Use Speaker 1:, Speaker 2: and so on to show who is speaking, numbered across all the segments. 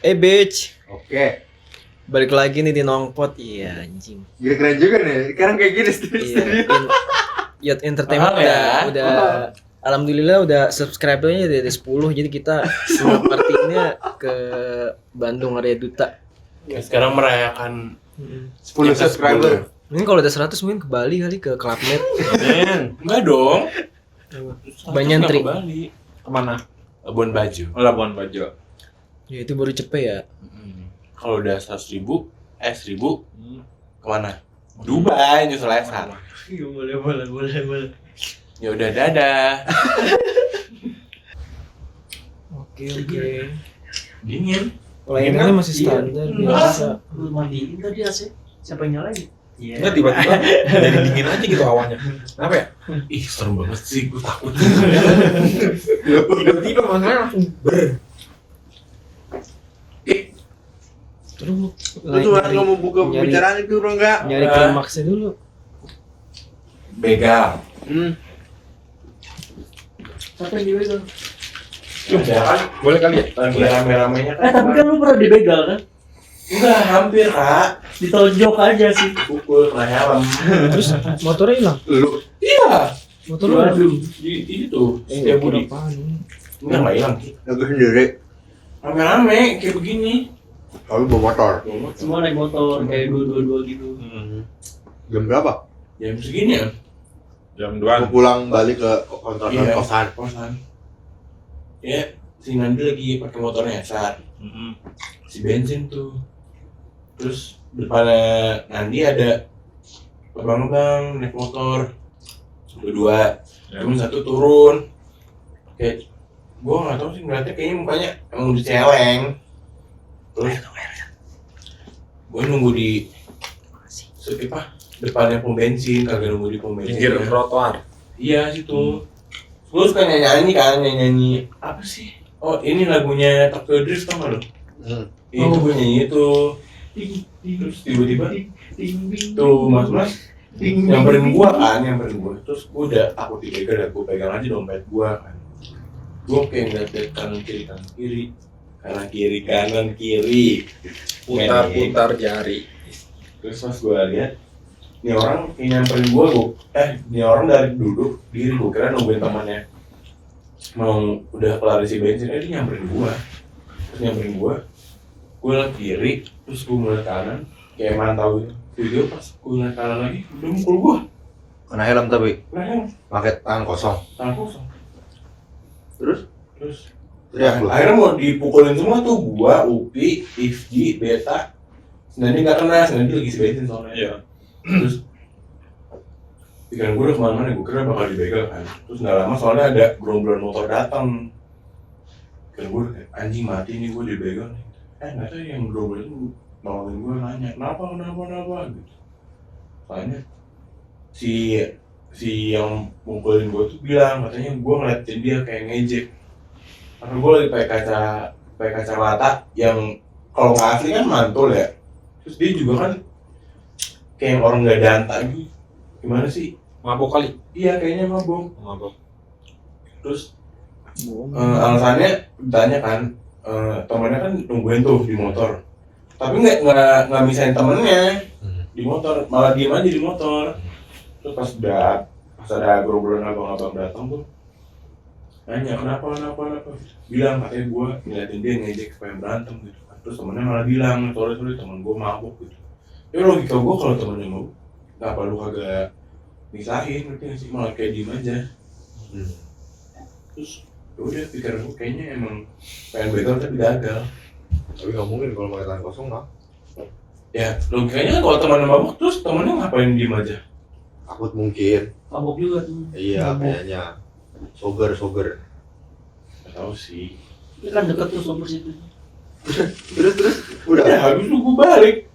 Speaker 1: Bitch,
Speaker 2: Oke.
Speaker 1: balik lagi nih di Nongpot. Iya anjing.
Speaker 2: Gila keren juga nih. Sekarang kayak gini
Speaker 1: Iya. Yacht Entertainment udah alhamdulillah udah subscribernya dari 10. Jadi kita semua partinya ke Bandung Area Duta.
Speaker 3: Ya, sekarang merayakan
Speaker 2: 10 subscriber.
Speaker 1: Mungkin kalau udah 100 mungkin ke Bali kali, ke Club Med.
Speaker 3: Enggak dong.
Speaker 1: Banyak
Speaker 3: Nggak
Speaker 1: trik.
Speaker 3: ke Bali.
Speaker 4: Kemana?
Speaker 3: Labuan Bajo.
Speaker 4: Labuan Bajo.
Speaker 1: Ya itu baru cepet ya.
Speaker 3: Kalau udah 100.000, 1.000 kemana? Dubai, nyusul Esar.
Speaker 1: Iya boleh.
Speaker 3: Ya udah dadah.
Speaker 1: Oke.
Speaker 3: Dingin.
Speaker 1: Pelayanannya masih standar biasa.
Speaker 5: Lu mandiin tadi AC? Siapa yang nyalain? Iya.
Speaker 4: Enggak tiba-tiba jadi dingin aja gitu awalnya. Kenapa ya?
Speaker 3: Ih, serem banget sih, gue takut.
Speaker 4: Tiba-tiba masalahnya langsung
Speaker 1: Terus
Speaker 2: Lu tuh nggak mau buka pembicaraan itu bro enggak?
Speaker 1: nyari klimaksnya dulu.
Speaker 3: Begal.
Speaker 5: Siapa yang dibegal?
Speaker 3: Ya kan,
Speaker 4: boleh kali ya?
Speaker 3: lagi rame-ramenya kan.
Speaker 5: Tapi kan lu pernah dibegal kan?
Speaker 3: Enggak, hampir kak.
Speaker 5: Ditonjok aja sih.
Speaker 3: Pukul, kena helm.
Speaker 1: Terus motornya hilang.
Speaker 2: Lu
Speaker 3: Iya.
Speaker 1: Motor lu
Speaker 5: Waduh.
Speaker 3: Di itu, setiap budi. Enggak, nggak hilang sih.
Speaker 2: lagi sendiri.
Speaker 3: Rame-rame, kayak begini.
Speaker 2: Tapi bawa motor.
Speaker 5: Semua naik motor kayak dua gitu.
Speaker 2: Jam berapa?
Speaker 3: Jam segini ya?
Speaker 4: Jam
Speaker 2: Mau
Speaker 4: 2.
Speaker 2: pulang balik ke kontrakan
Speaker 3: Iya.
Speaker 2: kosan.
Speaker 3: Kosan. Ya, si Nandi lagi pakai motornya saat si bensin tuh. Terus depannya Nandi ada abang-abang naik motor. Berdua. Cuma satu turun. Kayak gua nggak tahu sih, ngeliatnya kayaknya mukanya emang udah celeng. Terus gua nunggu di apa? Depannya pom bensin, kagak nunggu di pom bensin.
Speaker 4: Pinggir trotoar.
Speaker 3: Iya situ. Gue suka nyanyi kan, nyanyi apa sih? Oh ini lagunya Tokyo Drift tau gak lo? Itu gue nyanyi itu. Terus tiba-tiba tuh mas nyamperin gua kan, terus gua udah takut dipegang, dan gua pegang aja dompet gua kan. Gua kayak ngeliat kanan kiri,
Speaker 4: Putar-putar jari.
Speaker 3: terus pas gua lihat ini orang kayak nyamperin gua, ini orang dari duduk diri, gua kira nungguin temannya mau udah kelar isi bensin, dia nyamperin gua, gua liat kiri, terus gua ngeliat kanan, kayak mantau gitu. Video pas gua ngeliat kanan lagi, udah mukul gua,
Speaker 2: Kena helm tapi
Speaker 3: pakai
Speaker 2: pakai tangan kosong.
Speaker 3: tangan kosong.
Speaker 2: Terus
Speaker 3: Terus
Speaker 2: teriak lu.
Speaker 3: akhirnya mau dipukulin semua tuh, gua, Upi, Ifji, Beta. Senandi nggak kena, Senandi lagi isi bensin soalnya.
Speaker 4: Iya.
Speaker 3: Terus pikiran gue udah kemana-mana, gue kira bakal dibegal kan. Terus nggak lama soalnya ada gerombolan motor datang. Pikiran gue kayak anjing mati nih, gue dibegal nih. Nggak tahu yang gerombolan itu nolongin gue, nanya kenapa gitu. Soalnya si yang mukulin gue tuh bilang katanya gue ngeliatin dia kayak ngejek. Karena gue lagi pakai kacamata yang kalau nggak asli kan mantul ya. Terus dia juga kan kayak orang nggak danta gitu. Gimana sih?
Speaker 4: Mabok kali.
Speaker 3: Iya kayaknya mabok. Terus
Speaker 1: Bohong.
Speaker 3: alasannya ditanya kan, temennya kan nungguin tuh di motor. Tapi nggak misain temennya di motor, malah diem aja di motor. Terus pas ada gerombolan abang-abang datang tuh, nanya kenapa, bilang katanya gue ngeliatin dia ngejek supaya berantem gitu. Terus temennya malah bilang, sorry temen gue mabuk gitu. Ya logika gue kalau temennya mabuk, kenapa lu kagak misahin, ngerti gak sih, malah kayak diem aja. Terus yaudah pikiran gue kayaknya emang pengen begal tapi gagal.
Speaker 2: Tapi nggak mungkin kalau pakai tangan kosong lah.
Speaker 3: Ya logikanya kan kalau temennya mabuk terus temennya ngapain diem aja?
Speaker 2: Takut mungkin.
Speaker 5: Mabok juga tuh.
Speaker 2: Iya
Speaker 5: Mabok.
Speaker 2: kayaknya. Soger.
Speaker 3: Gak tau sih.
Speaker 5: Ini kan deket tuh sumber situ.
Speaker 2: Terus udah.
Speaker 3: Ya habis itu gue balik.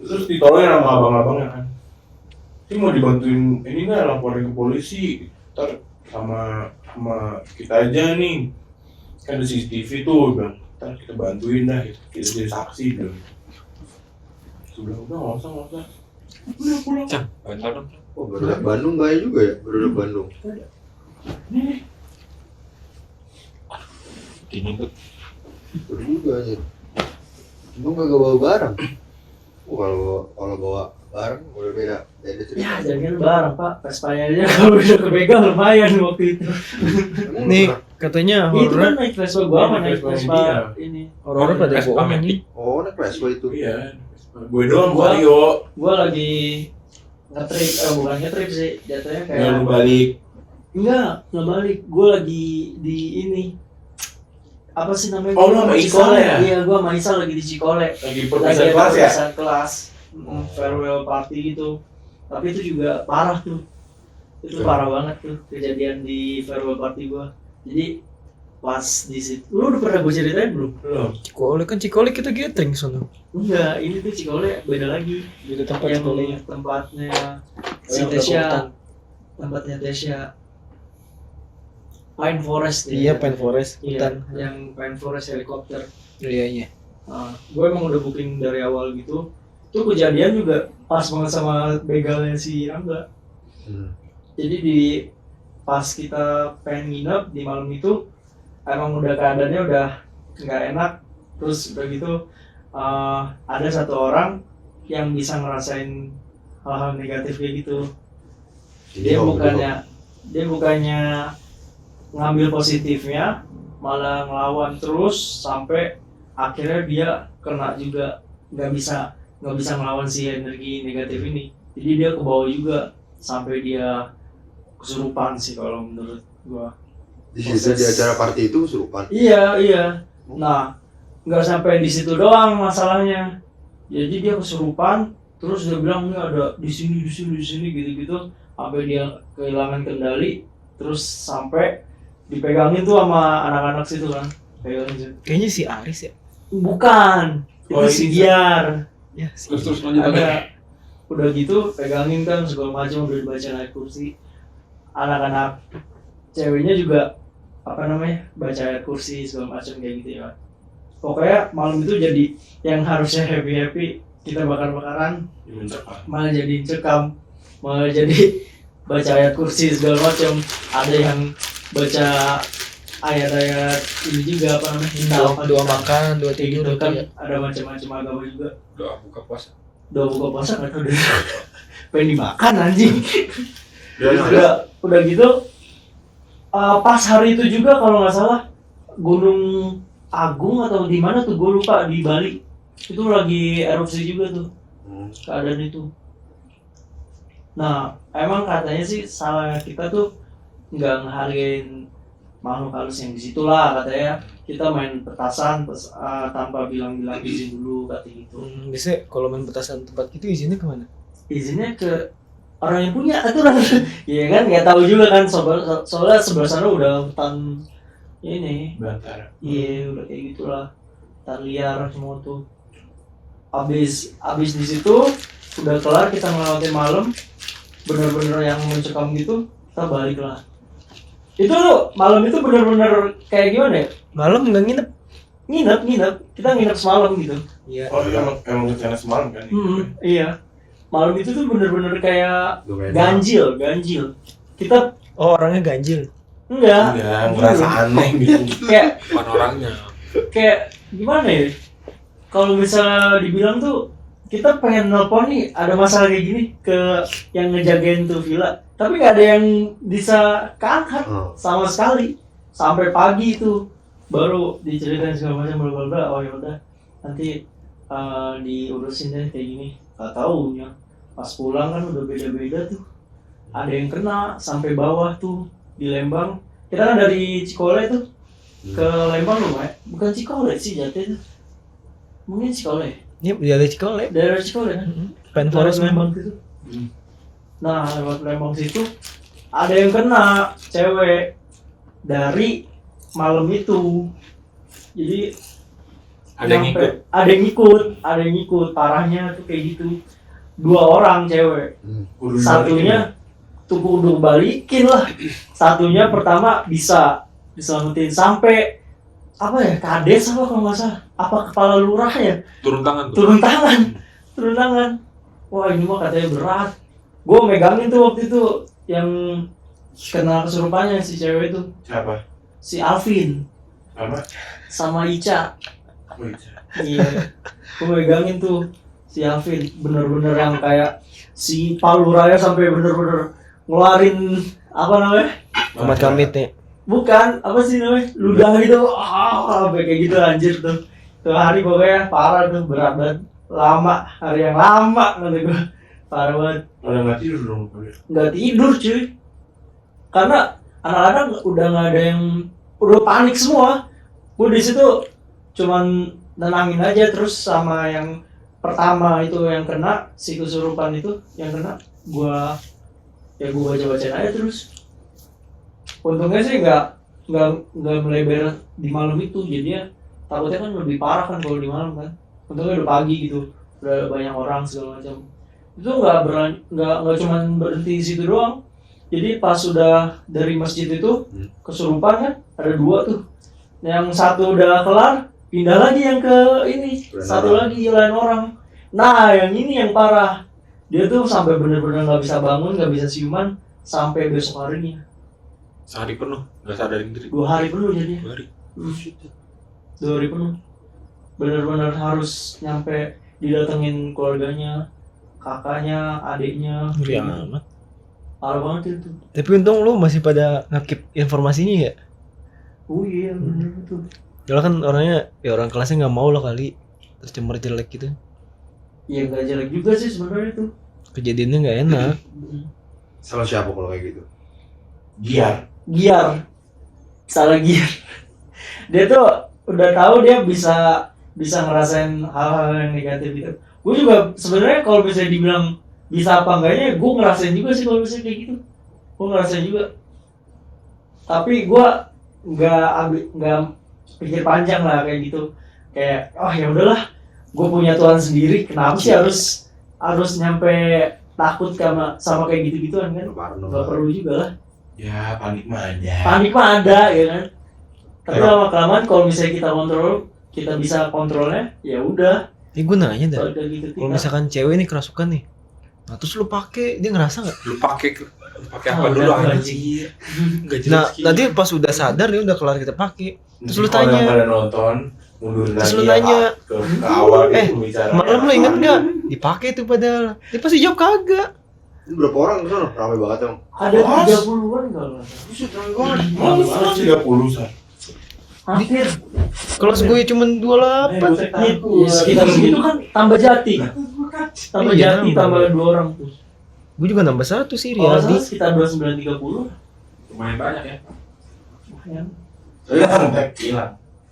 Speaker 3: Terus ditolongin sama abang-abangnya kan. Ini mau dibantuin ini nggak, laporin ke polisi. Ntar sama kita aja nih. Kan ada CCTV tuh, bilang. Ntar kita bantuin dah, kita jadi saksi bilang. Sudah nggak usah. Udah pulang.
Speaker 4: Bentar dong.
Speaker 2: Oh, Garuda Bandung bahaya juga ya, Garuda Bandung.
Speaker 3: Nih.
Speaker 4: Dingin tuh.
Speaker 2: Seru juga aja. Cuma gak bawa barang. Kalau bawa barang udah beda cerita.
Speaker 5: Ya jangan bareng pak, Vespanya aja kalau udah kepegang lumayan waktu itu.
Speaker 2: Emang
Speaker 1: Nih
Speaker 2: lu pernah-
Speaker 1: katanya
Speaker 5: Itu kan
Speaker 1: horor
Speaker 5: naik Vespa gua sama naik
Speaker 3: Vespa
Speaker 5: Vespa
Speaker 3: dia.
Speaker 5: ini.
Speaker 1: horor pada
Speaker 4: Vespa
Speaker 1: bohong
Speaker 4: Matic.
Speaker 1: anjing.
Speaker 2: Oh, naik Vespa itu.
Speaker 3: Iya. Gue doang
Speaker 5: Gua-
Speaker 3: Mario.
Speaker 5: Gua lagi ngetrip, bukan ngetrip sih, jatuhnya
Speaker 3: Yang lu
Speaker 5: kayak
Speaker 3: balik.
Speaker 5: nggak balik. Gua lagi di ini apa sih namanya?
Speaker 3: Oh, lu
Speaker 5: Gua
Speaker 3: sama
Speaker 5: di
Speaker 3: Isal
Speaker 5: Cikole.
Speaker 3: ya?
Speaker 5: Iya, gua sama Isal lagi di Cikole.
Speaker 3: Lagi
Speaker 5: Lagi
Speaker 3: perpisahan
Speaker 5: ada
Speaker 3: kelas ya?
Speaker 5: perpisahan kelas. Farewell party gitu. Tapi itu juga parah tuh. Itu parah banget tuh kejadian di farewell party gua. Jadi pas di situ, lu udah pernah gue ceritain belum?
Speaker 3: Belum.
Speaker 1: Cikole kita gathering sono.
Speaker 5: Enggak, ini tuh Cikole beda lagi.
Speaker 1: Beda tempat
Speaker 5: Yang
Speaker 1: Cikolenya.
Speaker 5: tempatnya si
Speaker 1: yang udah
Speaker 5: Tesya,
Speaker 1: hutan.
Speaker 5: tempatnya Tesya. Pine Forest ya.
Speaker 1: Iya, Pine Forest,
Speaker 5: Iya,
Speaker 1: hutan.
Speaker 5: yang Pine Forest helikopter.
Speaker 1: Iya iya.
Speaker 5: Nah, gue emang udah booking dari awal gitu. Itu kejadian juga pas banget sama begalnya si Rangga.
Speaker 2: Hmm.
Speaker 5: Jadi di pas kita pengen nginep di malam itu emang udah keadaannya udah nggak enak. Terus udah gitu ada satu orang yang bisa ngerasain hal-hal negatif kayak gitu. Dia bukannya ngambil positifnya, malah ngelawan terus sampai akhirnya dia kena juga, nggak bisa ngelawan si energi negatif ini. Jadi dia ke bawah juga sampai dia kesurupan sih kalau menurut gua.
Speaker 2: Di situ di acara party itu kesurupan.
Speaker 5: Iya. Nah, nggak sampai di situ doang masalahnya. Jadi dia kesurupan, terus dia bilang ini ada di sini gitu-gitu, sampai dia kehilangan kendali, terus sampai dipegangin tuh sama anak-anak situ kan. Pegangin situ.
Speaker 1: Kayaknya si Aris ya.
Speaker 5: Bukan,
Speaker 3: Oh,
Speaker 5: itu si
Speaker 3: ini
Speaker 5: Giar.
Speaker 1: Ya, si
Speaker 4: Terus lanjut lagi.
Speaker 5: Ada udah gitu pegangin kan segala macam, udah dibaca naik kursi. Anak-anak ceweknya juga apa namanya baca ayat kursi segala macam kayak gitu ya. Pokoknya malam itu jadi yang harusnya happy kita bakar-bakaran malah jadi cekam, malah jadi baca ayat kursi segala macam. Ada yang baca ayat-ayat ini juga apa namanya
Speaker 1: doa makan, doa
Speaker 5: kayak
Speaker 1: tidur
Speaker 5: gitu kan.
Speaker 1: ya.
Speaker 5: Ada macam-macam agama juga.
Speaker 4: Doa buka puasa.
Speaker 5: Doa buka puasa nggak tahu deh. Pengen dimakan anjing.
Speaker 2: Ya,
Speaker 5: Udah gitu pas hari itu juga kalau nggak salah Gunung Agung atau di mana tuh gue lupa, di Bali itu lagi erupsi juga tuh keadaan itu. Nah emang katanya sih salah kita tuh nggak ngehargain makhluk halus yang di situ lah, katanya kita main petasan tanpa bilang-bilang izin dulu katanya gitu.
Speaker 1: Biasanya kalau main petasan tempat itu izinnya kemana?
Speaker 5: Izinnya ke orang yang punya aturan. Iya kan, nggak tahu juga kan, soalnya sebelah sana udah hutan ini.
Speaker 3: Belantara.
Speaker 5: Iya udah kayak gitulah, hutan liar semua tuh. Abis di situ udah kelar kita ngelewatin malam, bener-bener yang mencekam gitu, kita balik lah. Itu malam itu bener-bener kayak gimana ya?
Speaker 1: Malam nggak nginep?
Speaker 5: Nginep, kita nginep semalam gitu.
Speaker 1: Iya.
Speaker 3: Oh, emang rencana semalam kan?
Speaker 5: Iya. Malam itu tuh bener-bener kayak
Speaker 2: lumayan.
Speaker 5: ganjil. Kita
Speaker 1: Oh orangnya ganjil.
Speaker 5: enggak.
Speaker 3: Enggak, ngerasa aneh gitu.
Speaker 4: Bukan orangnya.
Speaker 5: Kayak gimana ya? Kalau misalnya dibilang tuh kita pengen nelpon nih, ada masalah kayak gini ke yang ngejagain tuh villa, tapi nggak ada yang bisa keangkat sama sekali. Sampai pagi itu baru diceritain segala macam bla bla bla. Oh ya udah, nanti diurusin deh kayak gini. Gak taunya pas pulang kan udah beda-beda tuh. Ada yang kena sampai bawah tuh di Lembang. Kita kan dari Cikole tuh ke Lembang loh, bukan Cikole sih jatuh tuh. Mungkin Cikole.
Speaker 1: Ini udah ada Cikole.
Speaker 5: Daerah Cikole kan.
Speaker 1: Pine
Speaker 5: Lewat
Speaker 1: Forest
Speaker 5: Lembang gitu. Nah, lewat Lembang situ ada yang kena cewek dari malam itu. Jadi
Speaker 4: Ada yang ikut.
Speaker 5: ada yang ikut. Parahnya tuh kayak gitu. 2 orang cewek. Satunya tuh kudu balikin lah. Satunya pertama bisa diselamatin sampai apa ya, kades apa kalau nggak salah, apa kepala lurah ya,
Speaker 4: Turun tangan tuh.
Speaker 5: turun tangan. Wah ini mah katanya berat. Gue megangin tuh waktu itu yang kena kesurupannya si cewek itu,
Speaker 3: Siapa?
Speaker 5: si Alvin. sama Ica.
Speaker 3: Oh, iya.
Speaker 5: Iya, gue megangin tuh si Alvin, bener-bener yang kayak si Palu Raya sampai bener-bener ngeluarin apa namanya?
Speaker 1: Amat Kamit nih.
Speaker 5: Bukan, apa sih namanya? Ludah gitu, sampai kayak gitu anjir tuh. Tuh hari pokoknya parah tuh, berat banget. Lama, hari yang lama nanti gue. Parah banget.
Speaker 3: Pada nggak tidur dong.
Speaker 5: Nggak tidur cuy. Karena anak-anak udah nggak ada yang, udah panik semua. Gue di situ cuman nenangin aja, terus sama yang pertama itu yang kena, si kesurupan itu yang kena, gua baca-bacain aja terus. Untungnya sih nggak melebar di malam itu, jadinya takutnya kan lebih parah kan kalau di malam kan. Untungnya udah pagi gitu, udah banyak orang segala macam. Itu nggak cuman berhenti di situ doang. Jadi pas sudah dari masjid itu kesurupan kan, ada 2 tuh. Yang satu udah kelar, pindah lagi yang ke ini, satu lagi lain orang. Nah yang ini yang parah, dia tuh sampai bener-bener nggak bisa bangun, nggak bisa siuman sampai besok harinya.
Speaker 4: Sehari penuh, nggak sadarin diri.
Speaker 5: 2 hari penuh jadinya.
Speaker 4: 2 hari.
Speaker 5: 2 hari penuh, bener-bener harus nyampe didatengin keluarganya, kakaknya, adiknya.
Speaker 1: Ngeri amat.
Speaker 5: Parah banget itu.
Speaker 1: Tapi untung lu masih pada ngakip informasinya ya.
Speaker 5: Oh iya bener tuh.
Speaker 1: Kalau kan orangnya ya orang kelasnya nggak mau lah kali, tercemar jelek gitu.
Speaker 5: Ya nggak jelek juga sih sebenarnya tuh.
Speaker 1: Kejadiannya nggak enak.
Speaker 2: Salah siapa kalau kayak gitu?
Speaker 5: Giar, salah Giar. Dia tuh udah tahu dia bisa ngerasain hal-hal yang negatif gitu. Gue juga sebenarnya kalau bisa dibilang bisa apa enggaknya, gue ngerasain juga sih kalau misalnya kayak gitu. Gue ngerasain juga. Tapi gue nggak pikir panjang lah kayak gitu. Kayak ya udahlah, gue punya Tuhan sendiri. Kenapa sih harus nyampe takut sama kayak gitu-gituan kan? Nggak perlu juga lah.
Speaker 3: Ya panik mah ada.
Speaker 5: Panik mah ada ya kan. Tapi lama-kelamaan kalau misalnya kita bisa kontrolnya, ya udah.
Speaker 1: Gue nanya dah.
Speaker 5: Balik lagi ke kita.
Speaker 1: Kalau misalkan cewek nih kerasukan nih, nah terus lu pakai, dia ngerasa nggak?
Speaker 4: Lu pakai apa dulu anjir? Enggak jelas.
Speaker 1: Nah nanti pas udah sadar dia udah kelar kita pakai. Terus lu
Speaker 3: Orang
Speaker 1: tanya.
Speaker 3: pada nonton, mundurin
Speaker 1: Terus
Speaker 3: lagi
Speaker 1: lu
Speaker 3: ya,
Speaker 1: nanya.
Speaker 3: ke awal gitu bicara.
Speaker 1: Malam lu inget nggak? Dipakai tuh padahal. Dia pasti jawab kagak.
Speaker 2: Ini berapa orang di sana? Ramai banget emang.
Speaker 5: Ada 30-an kalau nggak salah.
Speaker 2: Buset, ramai banget.
Speaker 3: Oh, 30 San.
Speaker 5: Hampir.
Speaker 1: Kelas gue cuma 28.
Speaker 5: Ya, sekitar segitu kan tambah jati. Tambah
Speaker 1: Iya,
Speaker 5: jati,
Speaker 1: nambah.
Speaker 5: tambah 2 orang tuh.
Speaker 1: Gue juga nambah 1 sih,
Speaker 5: Kalau nggak
Speaker 1: Riyadi.
Speaker 5: salah sekitar 29-30.
Speaker 4: Lumayan banyak ya.
Speaker 5: Lumayan.
Speaker 3: Hilang.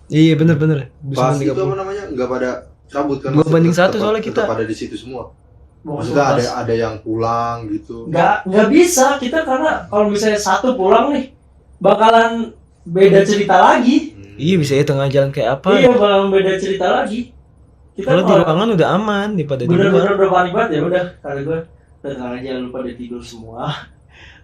Speaker 1: Iya bener-bener.
Speaker 2: Pas itu apa namanya? Nggak pada cabut kan?
Speaker 1: 2 banding 1
Speaker 2: Tetap-
Speaker 1: soalnya kita.
Speaker 2: tetap ada di situ semua.
Speaker 5: Mau
Speaker 2: Maksudnya
Speaker 5: kelas.
Speaker 2: ada yang pulang gitu.
Speaker 5: Nggak bisa kita, karena kalau misalnya satu pulang nih bakalan beda cerita lagi.
Speaker 1: Iya bisa ya tengah jalan kayak apa.
Speaker 5: Iya, bakalan beda cerita lagi. Kita
Speaker 1: Kalau di ruangan udah aman daripada di
Speaker 5: bener-bener
Speaker 1: luar.
Speaker 5: udah panik banget, ya udah kata gue tenang aja, lu pada tidur semua.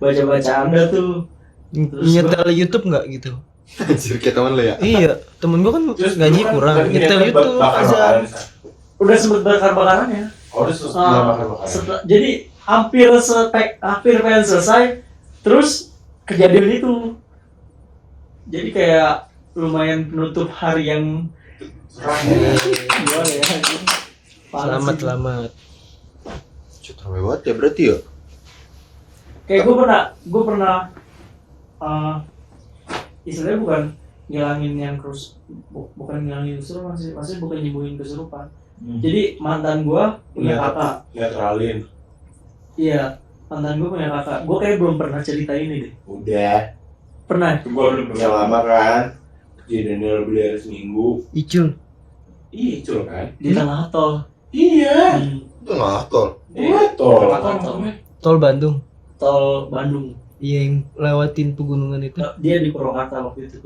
Speaker 5: Baca-baca Anda tuh. Terus
Speaker 1: Nyetel YouTube nggak gitu?
Speaker 2: Anjir, kayak temen lo ya?
Speaker 1: Iya, temen gua kan
Speaker 3: Terus
Speaker 1: gaji
Speaker 3: dulu kan
Speaker 1: kurang.
Speaker 3: tadi
Speaker 1: Nyetel
Speaker 3: niatnya
Speaker 1: YouTube
Speaker 3: bakar-bakaran,
Speaker 1: azan.
Speaker 3: San.
Speaker 5: Udah sempet bakar-bakaran ya.
Speaker 3: Oh, udah setelah bakar-bakaran.
Speaker 5: Jadi hampir pengen selesai, terus kejadian itu. Jadi kayak lumayan penutup hari yang gimana ya? Parah
Speaker 1: Selamat
Speaker 5: sih.
Speaker 1: selamat.
Speaker 2: Cut, ramai banget ya berarti ya?
Speaker 5: Kayak gue pernah istilahnya bukan ngilangin yang bukan ngilangin kesurupan sih, maksudnya bukan nyembuhin kesurupan. Jadi mantan gue punya
Speaker 3: Iya.
Speaker 5: kakak.
Speaker 3: Netralin.
Speaker 5: Iya, mantan gue punya kakak. Gue kayak belum pernah cerita ini deh.
Speaker 3: Udah.
Speaker 5: Pernah?
Speaker 3: Itu gua udah punya lama kan. Kejadiannya lebih dari seminggu.
Speaker 1: Icul.
Speaker 3: Iya, Cul kan?
Speaker 5: Di tengah tol.
Speaker 3: Iya.
Speaker 2: Itu nggak tol.
Speaker 3: Iya, tol.
Speaker 1: Tol Bandung.
Speaker 5: Tol Bandung.
Speaker 1: Iya yang lewatin pegunungan itu.
Speaker 5: Dia di Purwakarta waktu itu.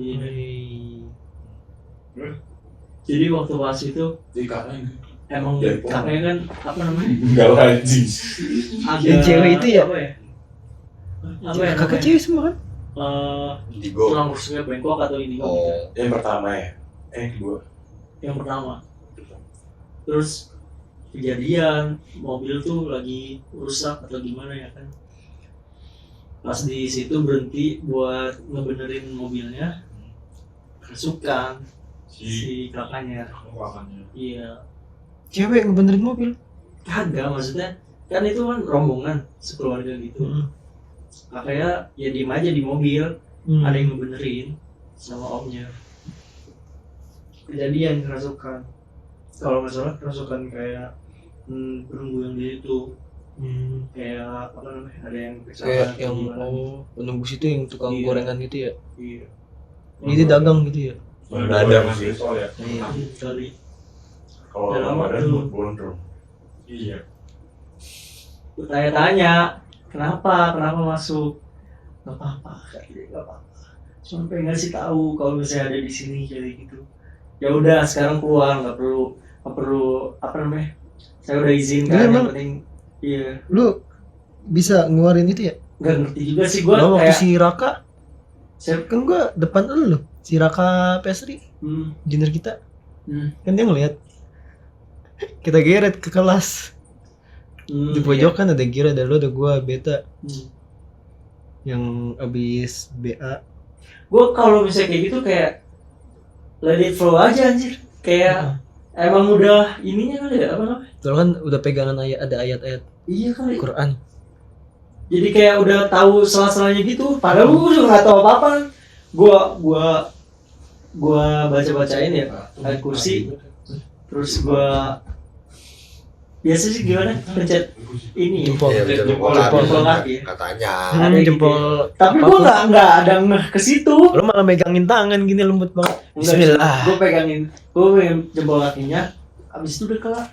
Speaker 5: Jadi waktu pas itu
Speaker 3: Jadi kakaknya
Speaker 5: emang
Speaker 3: Dari Purwakarta.
Speaker 5: kakaknya kan apa namanya?
Speaker 3: enggak anjing.
Speaker 5: Ada
Speaker 1: Yang cewek itu ya?
Speaker 5: Apa ya? Apa ya?
Speaker 1: Kakak cewek semua kan?
Speaker 2: Indigo.
Speaker 5: Tulang rusuknya bengkok atau ini?
Speaker 2: Oh.
Speaker 3: Yang pertama ya. Kedua.
Speaker 5: Yang pertama. Terus kejadian mobil tuh lagi rusak atau gimana ya kan? Pas di situ berhenti buat ngebenerin mobilnya, kerasukan
Speaker 3: Si
Speaker 5: si kakaknya.
Speaker 4: Kelakannya.
Speaker 5: Iya.
Speaker 1: Cewek ngebenerin mobil.
Speaker 5: Kagak, maksudnya kan itu kan rombongan sekeluarga gitu. Kakaknya ya diem aja di mobil, ada yang ngebenerin sama omnya. Kejadian kerasukan. Kalau nggak salah kerasukan kayak penunggu yang di itu, kayak apa namanya, ada yang
Speaker 1: Kayak
Speaker 5: kecelakaan
Speaker 1: yang
Speaker 5: gimana.
Speaker 1: penunggu situ yang tukang
Speaker 5: Iya.
Speaker 1: gorengan gitu ya.
Speaker 5: Iya.
Speaker 1: Jadi dagang gitu ya.
Speaker 3: Dadang sih.
Speaker 4: Ya.
Speaker 1: Iya.
Speaker 5: Kali.
Speaker 3: Kalau
Speaker 5: Udah lama
Speaker 3: Ramadan
Speaker 5: tuh.
Speaker 3: buat gondrong.
Speaker 4: Iya.
Speaker 5: Gue tanya-tanya, kenapa masuk? Gak apa-apa, gak apa-apa. Cuma pengen ngasih tahu kalau misalnya ada di sini jadi gitu. Ya udah sekarang keluar, nggak perlu apa namanya? Saya udah izin
Speaker 1: Jadi
Speaker 5: kan, yang
Speaker 1: emang-
Speaker 5: penting iya.
Speaker 1: Lu bisa ngeluarin itu ya?
Speaker 5: Nggak ngerti juga sih gue
Speaker 1: Nah, waktu
Speaker 5: kayak
Speaker 1: si Raka
Speaker 5: saya,
Speaker 1: kan gua depan lu, si Raka Pesri, junior kita, kan dia ngeliat kita geret ke kelas di pojokan ada Gira, ada lu, ada gua, Beta yang abis BA.
Speaker 5: Gue kalau misalnya kayak gitu kayak let it flow aja anjir, kayak emang udah ininya kali ya, apa namanya?
Speaker 1: Soalnya kan udah pegangan ada ayat-ayat
Speaker 5: Iya kali.
Speaker 1: Quran.
Speaker 5: Jadi kayak udah tahu sela-selanya gitu. Padahal gue juga nggak tahu apa-apa. Gua baca-bacain ya ayat kursi. Terus gua biasa sih gimana pencet ini.
Speaker 1: Jempol.
Speaker 2: Iya, betul.
Speaker 4: Jempol.
Speaker 5: Jempol kaki.
Speaker 2: Katanya.
Speaker 5: Ada gitu
Speaker 1: jempol.
Speaker 5: Tapi gua nggak ada ngeh ke situ.
Speaker 1: Lu malah megangin tangan gini lembut banget. Bismillah.
Speaker 5: Gue pegangin jempol kakinya. Abis itu udah kelar.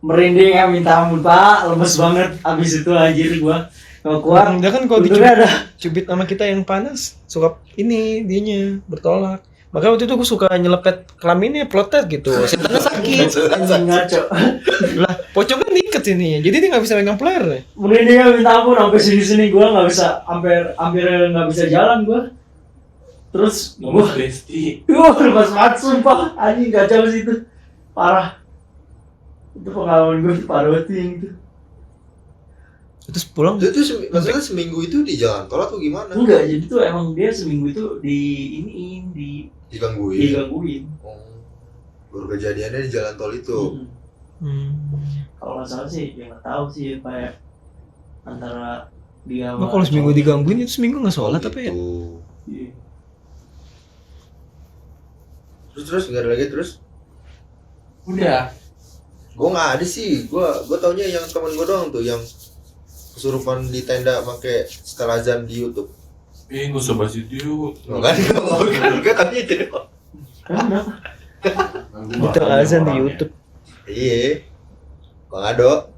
Speaker 5: Merinding ya, minta ampun Pak, lemes banget. Abis itu anjir gua nggak kuat.
Speaker 1: Dia kan kalau
Speaker 5: Untungnya ada.
Speaker 1: dicubit sama kita yang panas suka ini dianya bertolak. Makanya waktu itu gue suka nyelepet kelaminnya plotet gitu. Setannya sakit.
Speaker 5: Anjing ngaco.
Speaker 1: Lah, pocong kan diikat sini. Jadi dia nggak bisa megang player.
Speaker 5: Merinding ya, minta ampun sampai sini gua nggak bisa, hampir nggak bisa jalan gua. Terus
Speaker 3: Ngomong
Speaker 5: gua
Speaker 3: Besti.
Speaker 5: lepas banget sumpah, anjing kacau sih itu. Parah. Itu pengalaman gue parah banget yang itu.
Speaker 1: Terus pulang
Speaker 2: Itu maksudnya seminggu itu di jalan tol atau gimana?
Speaker 5: Enggak, jadi tuh emang dia seminggu itu
Speaker 2: Digangguin.
Speaker 5: digangguin.
Speaker 2: Oh. Baru kejadiannya di jalan tol itu.
Speaker 5: Kalau nggak salah sih, ya nggak tahu sih kayak antara dia.
Speaker 1: Nah, kalau seminggu digangguin itu seminggu nggak sholat apa ya?
Speaker 2: Gitu.
Speaker 5: Iya.
Speaker 2: Terus nggak ada lagi terus?
Speaker 5: Udah.
Speaker 2: Gue nggak ada sih. Gue taunya yang temen gue doang tuh yang kesurupan di tenda pakai setel azan di YouTube.
Speaker 3: Gak usah bahas itu yuk.
Speaker 2: Kan? Gue taunya itu doang.
Speaker 5: Kenapa?
Speaker 1: Itu azan di YouTube.
Speaker 2: Iya. Bang Ado.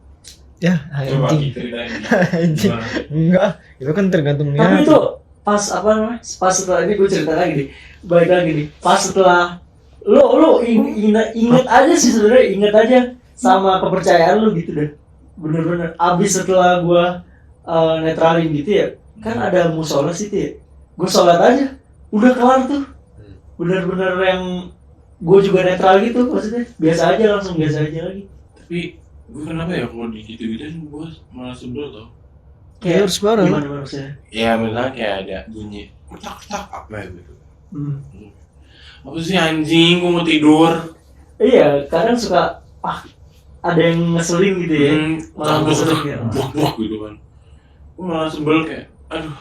Speaker 1: Ya,
Speaker 4: Coba
Speaker 1: anjing.
Speaker 4: ceritain.
Speaker 1: Anjing. Enggak, itu kan tergantung
Speaker 5: Tapi
Speaker 1: niat.
Speaker 5: itu pas apa namanya? Pas setelah ini gue cerita lagi nih. Balik lagi nih. Pas setelah lo inget aja sih sebenarnya, inget aja sama kepercayaan lo gitu deh. Bener-bener. Abis setelah gue netralin gitu ya, kan ada musola situ ya. Gue sholat aja, udah kelar tuh. Bener-bener yang gue juga netral gitu, maksudnya biasa aja, langsung biasa aja lagi.
Speaker 3: Tapi gue kenapa ya kalau di gitu-gituin gue malah sebel tau.
Speaker 1: Ya harus bareng.
Speaker 5: Gimana maksudnya?
Speaker 3: Ya misalnya kayak ada bunyi ketak-ketak apa ya gitu.
Speaker 5: Hmm.
Speaker 3: Apa sih anjing, gue mau tidur.
Speaker 5: Iya, kadang suka ada yang ngeselin gitu ya. Malah ngeselin ya.
Speaker 3: Buak-buak gitu kan. Gue malah sebel kayak, aduh,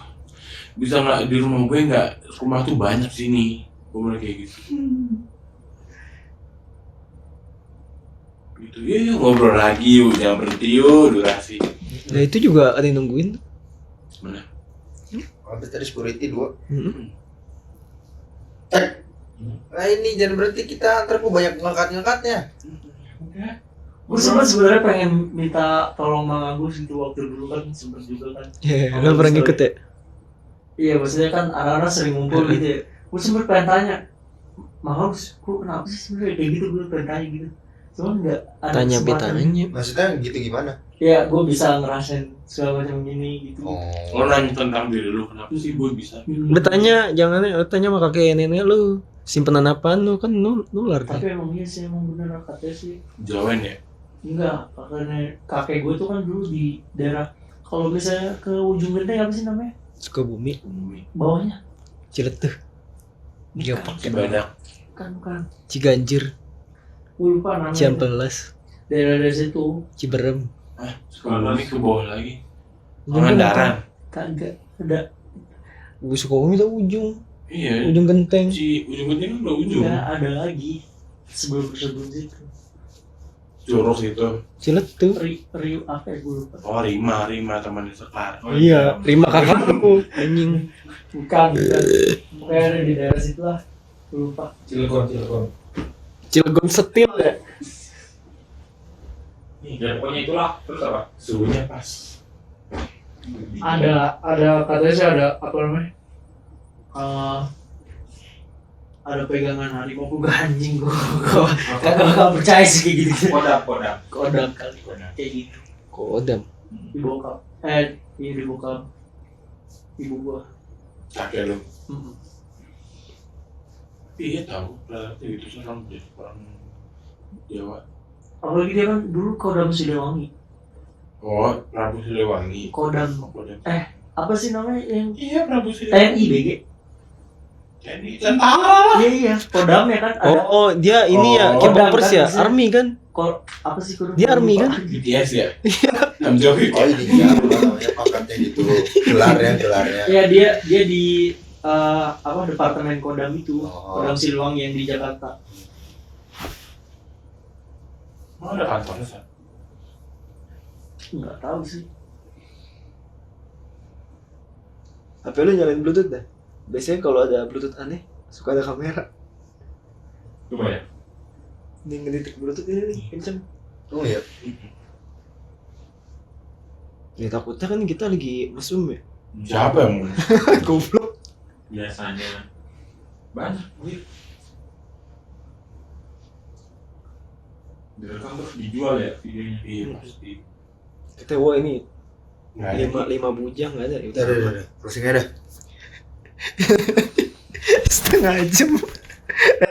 Speaker 3: bisa nggak di rumah gue nggak, rumah tuh banyak sini. Gue malah kayak gitu. Gitu ya, ngobrol lagi yuk, jangan berhenti yuk, durasi.
Speaker 1: Nah itu juga ada yang nungguin.
Speaker 3: Mana?
Speaker 2: Habis tadi security 2.
Speaker 1: Mm-mm.
Speaker 2: Nah ini jangan berhenti kita, ntar gue banyak ngangkat-ngangkatnya.
Speaker 5: Gue sebenarnya pengen minta tolong Mang Agus gitu waktu dulu kan sempet juga kan.
Speaker 1: Ya, lu pernah ngikut ya?
Speaker 5: Iya, maksudnya kan anak-anak sering ngumpul gitu ya. Gue sempet pengen tanya, Mang Agus, kok kenapa sih sebenarnya kayak gitu, gue pengen tanya gitu. Cuman nggak ada
Speaker 1: Tanya
Speaker 5: kesempatan.
Speaker 1: betanya.
Speaker 2: Maksudnya gitu gimana?
Speaker 5: Ya, gue bisa ngerasain segala macam gini gitu.
Speaker 3: Lo nanya tentang diri lu, kenapa sih gue bisa?
Speaker 1: Udah tanya, jangan lu tanya sama kakek nenek lu. Simpenan apaan lu kan nular.
Speaker 5: Tapi emang iya sih, emang bener katanya sih.
Speaker 3: Jawain ya?
Speaker 5: Enggak, karena kakek gue tuh kan dulu di daerah, kalau misalnya ke ujung genteng apa sih namanya?
Speaker 1: Sukabumi,
Speaker 5: Bawahnya.
Speaker 1: Ciletuh. Dia pakai
Speaker 3: Banyak.
Speaker 5: Kan.
Speaker 1: Ciganjur,
Speaker 5: Gue lupa namanya.
Speaker 1: Ciamplas,
Speaker 5: Daerah situ.
Speaker 1: Ciberem.
Speaker 3: Sekolah ini ke bawah lagi.
Speaker 1: Ujung
Speaker 3: Pangandaran.
Speaker 5: Kagak ada.
Speaker 1: Gue suka minta ujung
Speaker 3: Iya.
Speaker 1: genteng.
Speaker 3: Ujung genteng kan udah ujung.
Speaker 5: Enggak ada lagi. Sebelum situ.
Speaker 3: Curug itu.
Speaker 1: Ciletu.
Speaker 5: Riu apa ya gue lupa.
Speaker 3: Oh, Rima temannya Sekar.
Speaker 1: Iya, terima kakakku anjing.
Speaker 5: Bukan. Pokoknya ada di daerah situ lah. Gue lupa.
Speaker 4: Cilegon.
Speaker 1: Cilegon Setil ya.
Speaker 4: Ya pokoknya itulah. Terus apa?
Speaker 3: Suhunya pas.
Speaker 5: Ada katanya sih ada apa namanya? Ada pegangan harimau. Gue anjing gue kagak percaya sih kayak gitu. Kodam kali kayak gitu.
Speaker 1: Kodam.
Speaker 5: Dibokap dibokap ibu gua.
Speaker 3: Kakek lu. Iya tahu. Berarti gitu serem jadi orang Jawa.
Speaker 5: Apalagi dia kan dulu Kodam Siliwangi.
Speaker 3: Oh, Prabu Siliwangi.
Speaker 5: Kodam. Apa sih namanya yang
Speaker 3: Iya, Prabu Siliwangi.
Speaker 5: TNI BG?
Speaker 3: TNI tentara.
Speaker 5: Iya, Kodam ya kan ada.
Speaker 1: Oh, dia ini ya
Speaker 5: Kodam
Speaker 1: K-popers
Speaker 5: kan
Speaker 1: ya,
Speaker 5: sih.
Speaker 1: army kan?
Speaker 5: Apa sih Kodam?
Speaker 1: Dia army kan?
Speaker 3: BTS ya? Namjoon.
Speaker 2: Oh ini ya namanya pangkatnya gitu, gelarnya.
Speaker 5: Ya dia di departemen Kodam itu.
Speaker 2: Oh.
Speaker 5: Kodam Siliwangi yang di Jakarta.
Speaker 3: Mau ada kantornya, San?
Speaker 5: Enggak tahu sih.
Speaker 1: HP lu nyalain Bluetooth dah. Biasanya kalau ada Bluetooth aneh, suka ada kamera.
Speaker 3: Coba ya.
Speaker 1: Ini ngeditik Bluetooth ini nih, kenceng.
Speaker 2: Oh iya.
Speaker 1: Ya takutnya kan kita lagi mesum ya.
Speaker 3: Siapa yang mau?
Speaker 1: Goblok.
Speaker 4: Biasanya banyak.
Speaker 3: Direkam terus dijual ya videonya. Iya pasti.
Speaker 1: Kita wah ini
Speaker 3: Nggak ada.
Speaker 1: lima bujang nggak ada.
Speaker 2: Udah. Closing aja dah.
Speaker 1: Setengah jam.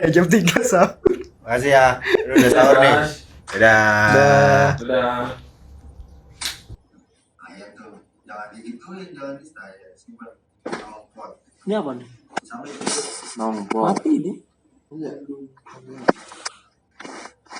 Speaker 1: Jam 3 sahur.
Speaker 2: Makasih ya. Lu udah sahur nih. Dadah.
Speaker 4: Udah.
Speaker 2: Ayam tuh jangan digituin, jangan di simpan.
Speaker 5: Ini apa nih?
Speaker 2: Sampai
Speaker 5: Mati ini.
Speaker 2: enggak.